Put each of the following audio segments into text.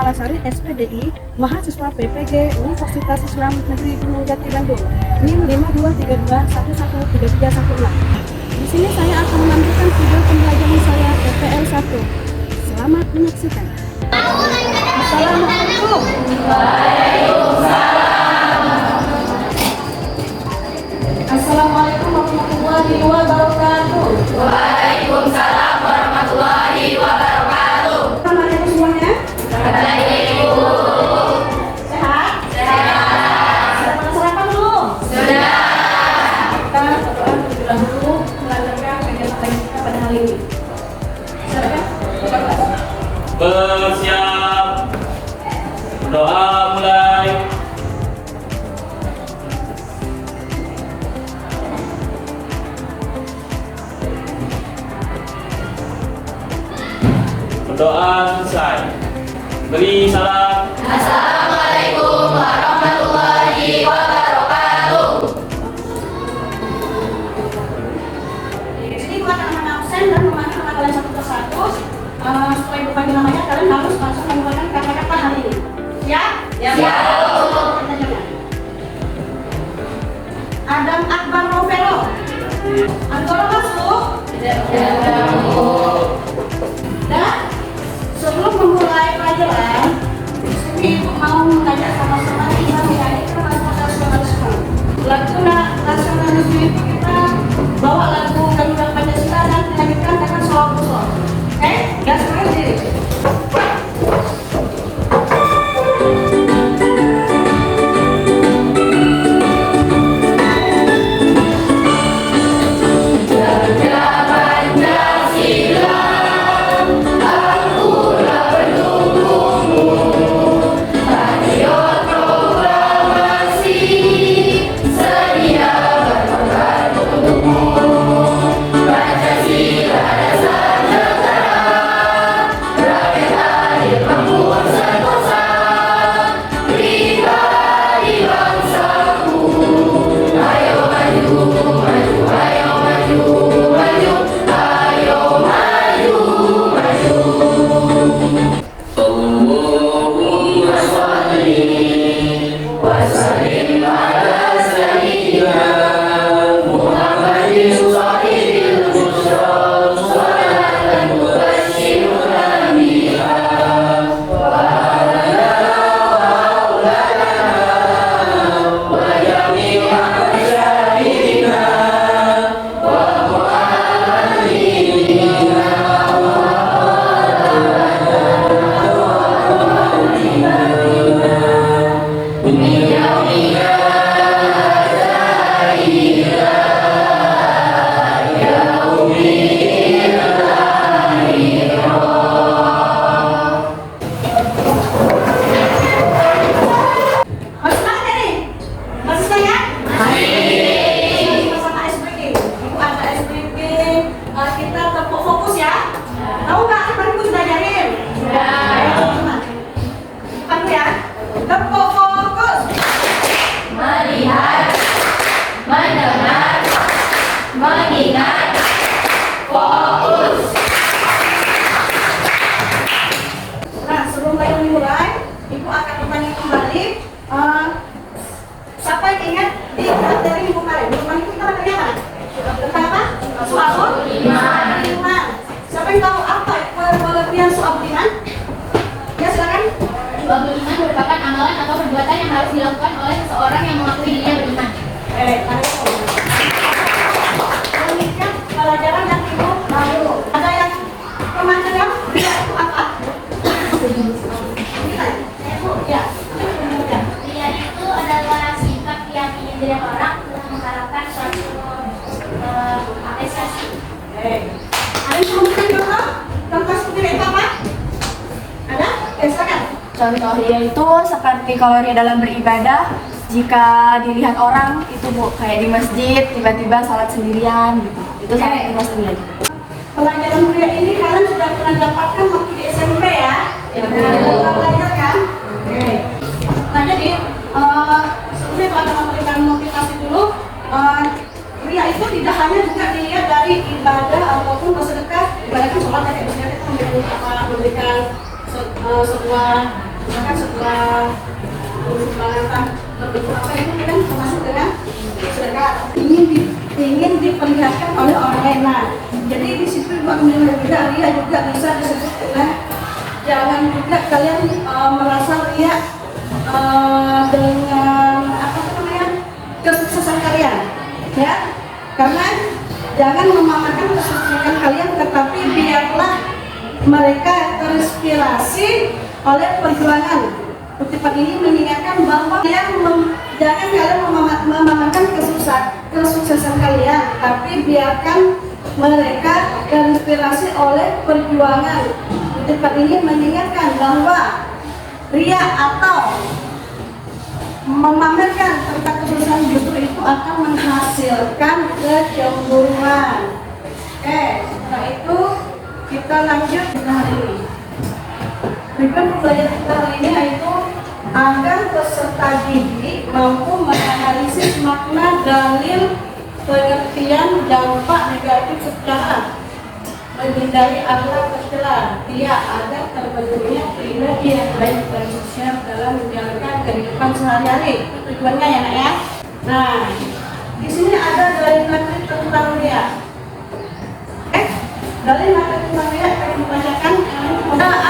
Kamalasari, SPDI, mahasiswa PPG Universitas Islam Negeri Gunung Jati Bandung, NIM 5232113316. Di sini saya akan menampilkan video pembelajaran saya PPL 1. Selamat menyaksikan. Assalamualaikum. Assalamualaikum warahmatullahi wabarakatuh. Waalaikumsalam warahmatullahi wabarakatuh. Selamat hari semuanya. Baik, Ibu. Sehat? Sehat. Sudah pada sarapan belum? Sudah. Kita berdoa terlebih dahulu melanjutkan kegiatan kita pada hari ini. Silakan. Bersiap. Doa mulai. Berdoa selesai. Beri salam. Assalamualaikum warahmatullahi wabarakatuh. Jadi buat anak-anak absen dan memanggil nama kalian satu persatu. Setelah ibu panggil namanya, kalian harus langsung mengeluarkan kata-kata hari ini. Ya? Siap. Kita jangan. Adam Akbar Novelo. Antara masuk. Dan sebelum memulai pelajaran, ibu mau mengajak sama-sama kita menyanyikan lagu nasionalisme. Lagu nasionalisme itu kita bawa lagu Garuda Pancasila dan menyanyikan dengan soal usul. Oke? Gas dulu diri. Mengingat, fokus. Nah, sebelum kita dimulai, ibu akan bertanya kembali. Siapa yang ingat di materi minggu kemarin? Minggu kemarin kita materi apa? Tentang apa? Soal budiman. Siapa yang tahu apa pengertian soal budiman? Ya, silakan. Beriman merupakan amalan atau perbuatan yang harus dilakukan oleh seseorang yang mengakui dirinya beriman. Demikian pelajaran yang ibu lalu. Ada yang pemahaman dia itu apa? Ya. Ria itu adalah sifat yang ingin dilihat orang untuk mengharapkan suatu apresiasi. Ada yang memberikan contoh? Contoh seperti itu apa? Ada? Silakan. Contoh ria itu seperti kalau ria dalam beribadah, jika dilihat orang itu Bu, kayak di masjid tiba-tiba salat sendirian gitu. Itu sampai di masjid. Pelajaran ria ini kalian sudah pernah dapatkan waktu di SMP ya? Ya. Pernah belajar kan? Oke. Nah jadi sebelum itu akan memberikan motivasi dulu. Ria itu tidak hanya juga dilihat dari ibadah ataupun bersedekah. Ibadah kan sholat ya, biasanya kita memberikan sebuah Maka setelah semangat berbentuk apa itu kan termasuk dengan sedekah ingin diperlihatkan oleh orang lain. Nah, jadi di situ juga ria juga bisa disebut dengan jangan juga kalian merasa ria dengan apa namanya kesuksesan kalian, ya. Karena jangan memamerkan kesuksesan kalian, tetapi biarlah mereka terinspirasi oleh perjuangan. Kutipan ini mengingatkan bahwa jangan kalian memamerkan kesuksesan kalian, tapi biarkan mereka terinspirasi oleh perjuangan. Kutipan ini mengingatkan bahwa ria atau memamerkan tentang kesuksesan justru itu akan menghasilkan kecemburuan. Oke, setelah itu kita lanjut ke hari ini. Tujuan pembelajaran kita hari ini yaitu agar peserta didik mampu menganalisis makna dalil pengertian dampak negatif secara menghindari akhlak tercela, dia agar terbentuknya perilaku yang baik dan sosial dalam menjalankan kehidupan sehari-hari. Tujuannya ya nak ya. Nah, di sini ada dalil materi tentang dia. Dalil materi tentang dia akan dibacakan.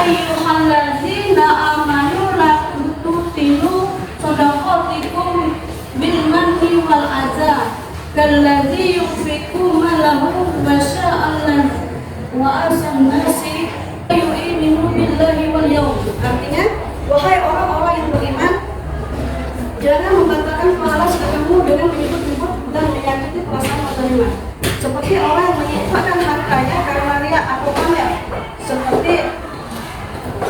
Ayyuhallazina amanu la tubtilu shadaqatikum bil manni wal adza kalladzi yunfiqu malahu masya'allah wa asal nasi yu'minu billahi wal yawm. Artinya, wahai orang-orang yang beriman, jangan membatalkan pahala sedekahmu dengan menyebut-nyebut dan menyakiti perasaan penerima, seperti orang yang menyimpan hartanya karena ria atau pamer, seperti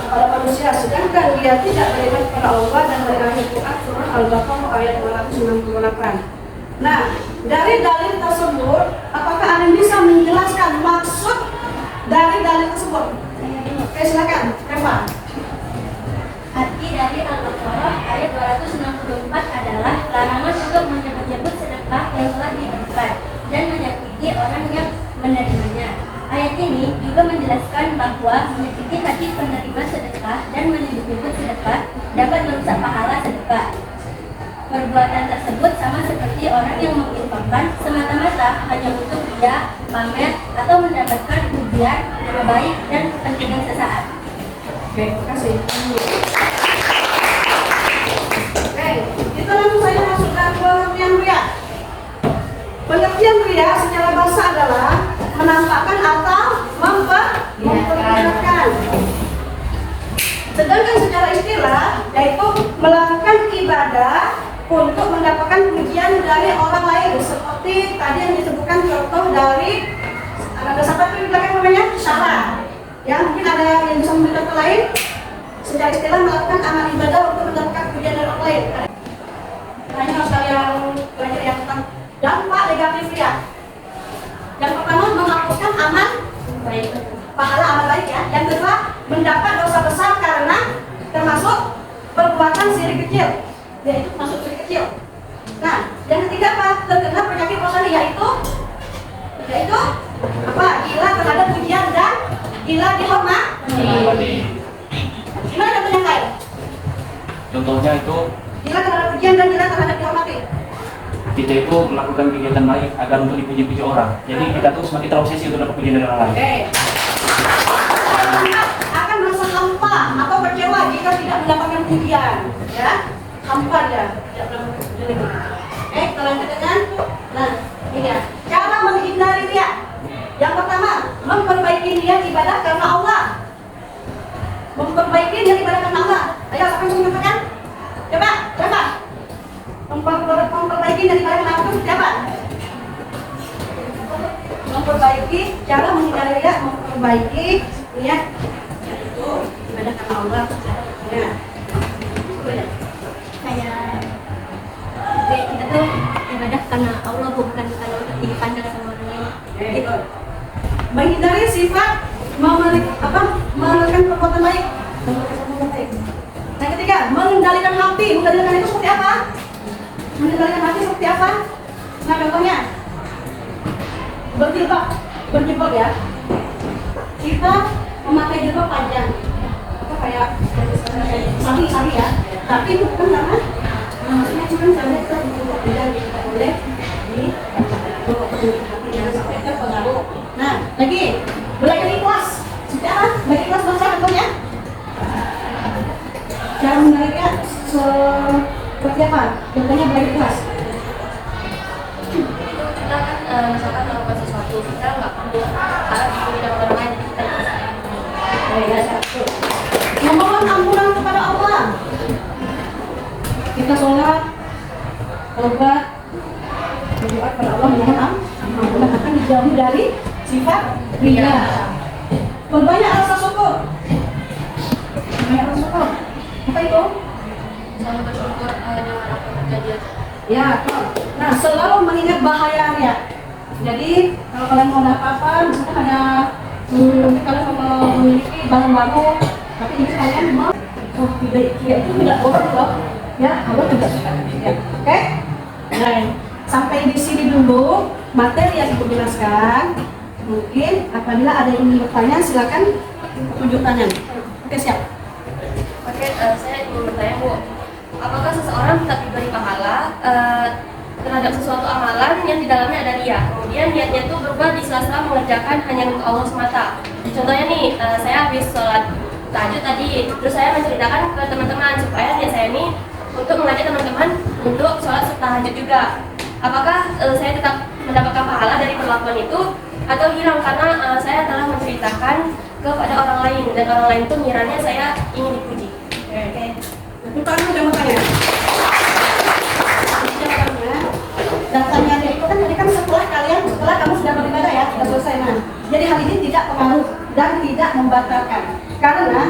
para manusia, sedangkan dia tidak beriman kepada Allah dan dari akhir Quran surah Al-Baqarah ayat 298. Nah, dari dalil tersebut, apakah Anda bisa menjelaskan maksud dari dalil tersebut? Oke, silakan, Eva. Arti dari Al-Baqarah ayat 264 adalah larangan untuk menyebut-nyebut sedekah yang telah diberikan dan menyakiti orang yang menerimanya. Ayat ini juga menjelaskan bahwa menyakiti hati penerima sedekah dan menyebut-nyebut sedekah dapat merusak pahala sedekah. Perbuatan tersebut sama seperti orang yang menginfakkan semata-mata hanya untuk dia, pamer, atau mendapatkan pujian, nama baik, dan kepentingan sesaat. Oke, terima kasih. Oke, itu langsung saya masukkan ke pengertian ria. Pengertian ria secara bahasa adalah menampakkan atau memperlihatkan. Sedangkan secara istilah yaitu melakukan ibadah untuk mendapatkan pujian dari orang lain, seperti tadi yang disebutkan contoh dari ada sahabat di belakang namanya Sarah. Ya, mungkin ada yang bisa memberi contoh lain. Secara istilah melakukan amal ibadah untuk mendapatkan pujian dari orang lain. Hanya harus kalian belajar yang tentang dampak negatif ria. Yang pertama, menghapuskan amal baik, pahala amal baik ya. Yang kedua, mendapat dosa besar karena termasuk perbuatan syirik kecil, yaitu masuk syirik kecil. Nah, yang ketiga apa? Terkena penyakit rohani yaitu apa? Gila terhadap pujian dan gila dihormati. Gimana contohnya kayak? Contohnya itu Gila terhadap pujian dan gila terhadap dihormati. kita itu melakukan kegiatan baik agar untuk dipuji-puji orang. Jadi kita tuh semakin terobsesi untuk dapat pujian dari orang lain. Oke. Akan merasa hampa atau kecewa jika tidak mendapatkan pujian, ya. Hampa dia, tidak mendapatkan pujian. Kita lanjut dengan, nah, ini ya. Cara menghindari ria. Yang pertama, memperbaiki niat ibadah karena Allah. Memperbaiki niat ibadah karena Allah. Ayo, siapa yang menyampaikan? Coba. Memperbaiki niat ibadah karena Allah itu siapa? Memperbaiki cara menghindari ria, memperbaiki niat yaitu ibadah karena Allah. Ya. Kayak kita tuh ibadah karena Allah, bukan karena untuk dipandang sama orang lain. Gitu. Menghindari sifat melakukan perbuatan baik. Yang ketiga, mengendalikan hati. Mengendalikan itu seperti apa? Mengendalikan hati seperti apa? Nah, contohnya berjilbab ya. Kita memakai jilbab panjang. kayak sari ya. Tapi bukan karena maksudnya cuma karena kita tidak boleh di hati jangan sampai terpengaruh. Nah, lagi belajar ikhlas. Sudah kan? Belajar ikhlas bahasa contohnya. Cara menariknya seperti apa? Contohnya belajar ikhlas. Kita kan misalkan melakukan sesuatu, kita nggak perlu harus tidak orang lain, kita bisa. Memohon ampunan kepada Allah. Kita sholat, tobat, berdoa kepada Allah memohon ampunan akan dijauhi dari sifat riya. Berbanyak rasa syukur. Banyak rasa syukur. Apa itu? Selalu bersyukur dengan apa kejadian. Ya, nah selalu mengingat bahaya riya. Jadi kalau kalian mau apa-apa, misalnya ada kalian mau memiliki barang baru, tapi ini kalian mau tidak itu tidak boleh loh. Ya, Allah juga suka. Ya, oke? Nah, sampai di sini dulu materi yang ibu jelaskan. Mungkin apabila ada yang ingin bertanya, silakan tunjuk tangan. Oke, siap. Oke, saya ingin bertanya Bu, apakah seseorang tetap diberi pahala terhadap sesuatu amalan yang di dalamnya ada ria? Kemudian niatnya itu berubah di sela-sela mengerjakan hanya untuk Allah semata. Contohnya nih, saya habis sholat tahajud tadi, terus saya menceritakan ke teman-teman supaya niat saya ini untuk mengajak teman-teman untuk sholat tahajud juga. Apakah saya tetap mendapatkan pahala dari perlakuan itu atau hilang karena saya telah menceritakan kepada orang lain dan orang lain itu ngiranya saya ingin dipuji? Oke. Pertanyaan udah bertanya. Jawabannya, datanya itu kan tadi kan setelah kamu sudah beribadah ya, sudah selesai. Nah, jadi hal ini tidak pengaruh dan tidak membatalkan karena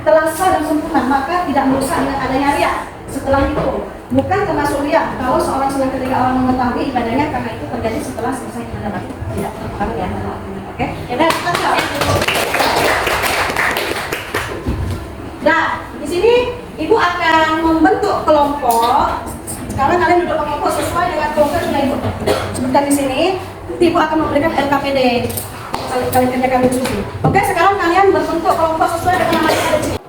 telah sah dan sempurna, maka tidak merusak dengan adanya ria. Setelah itu bukan termasuk ria kalau seorang senang ketika orang mengetahui ibadahnya karena itu terjadi setelah selesai ibadah, tidak terpengaruh ya. Oke, ya udah kita siap. Nah, di sini ibu akan membentuk kelompok. Sekarang kalian duduk kelompok sesuai dengan kelompok yang sudah ibu sebutkan di sini. Nanti ibu akan memberikan LKPD. Kalian kerjakan diskusi. Oke, sekarang kalian berbentuk kelompok sesuai dengan nama yang ada di sini.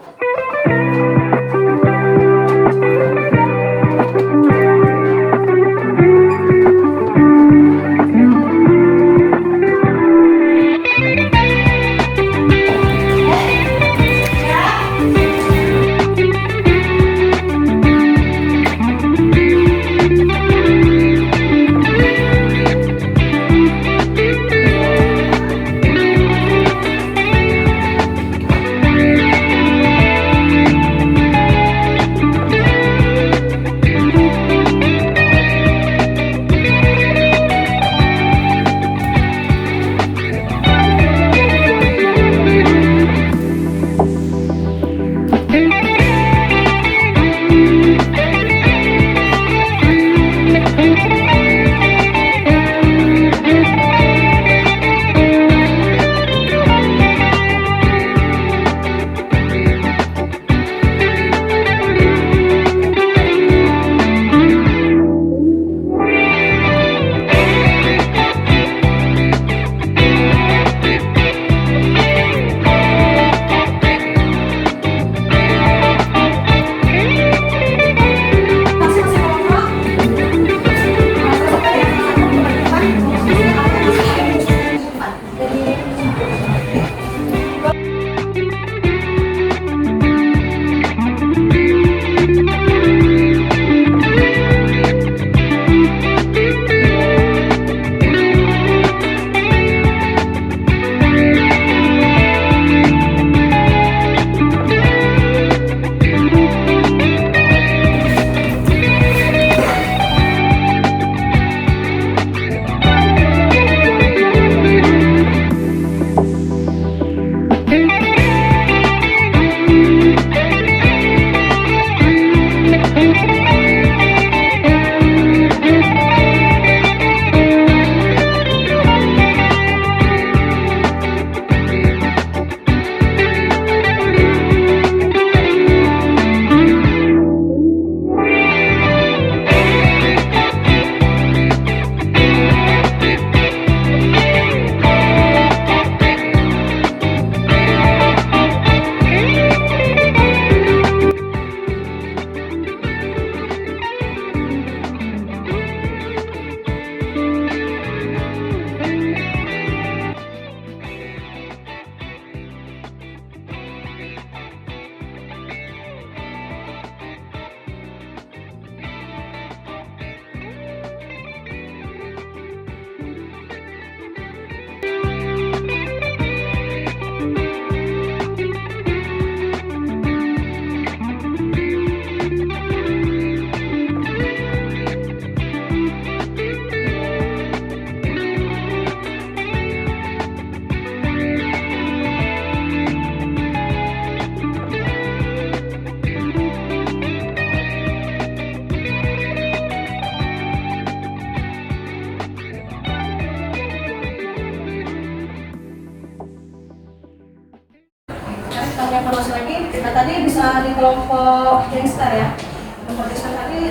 kita punya informasi lagi. Nah tadi bisa di kelompok gangster ya. Kelompok gangster tadi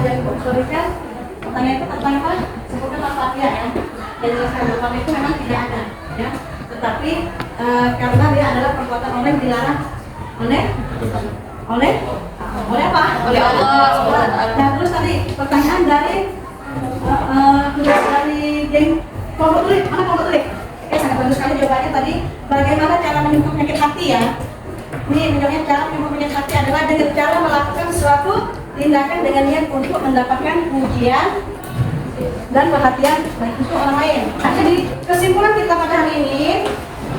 yang berikan pertanyaan itu tentang apa? Sebutkan al-Fatihah ya. Dan jelaskan bahwa itu memang tidak ada ya. Tetapi karena dia adalah perbuatan orang yang dilarang oleh apa? Oleh Allah. Nah terus tadi pertanyaan dari geng kelompok tulis, mana kelompok tulis? Oke, sangat bagus sekali jawabannya tadi. Bagaimana cara menyembuhkan penyakit hati ya? Ini menjawabnya cara menyembuhkan penyakit hati adalah dengan cara melakukan suatu tindakan dengan niat untuk mendapatkan pujian dan perhatian baik untuk orang lain. Nah, jadi kesimpulan kita pada hari ini,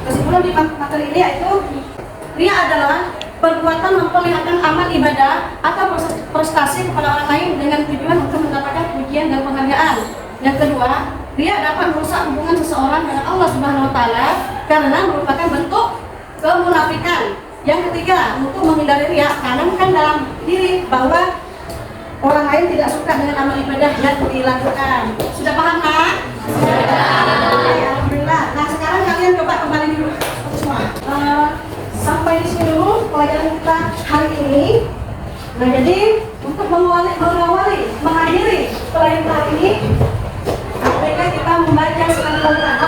kesimpulan di materi ini yaitu ria adalah perbuatan memperlihatkan amal ibadah atau prestasi kepada orang lain dengan tujuan untuk mendapatkan pujian dan penghargaan. Yang kedua, ria dapat merusak hubungan seseorang dengan Allah Subhanahu wa taala karena merupakan bentuk kemunafikan. Yang ketiga, untuk menghindari ria, tanamkan dalam diri bahwa orang lain tidak suka dengan amal ibadah yang dilakukan. Sudah paham, Nak? Sudah. Alhamdulillah. Nah, sekarang kalian coba kembali dulu semua. Sampai di sini dulu pelajaran kita hari ini. Nah, jadi untuk mengakhiri pelajaran hari ini, baiknya kita membaca surat Al-Quran.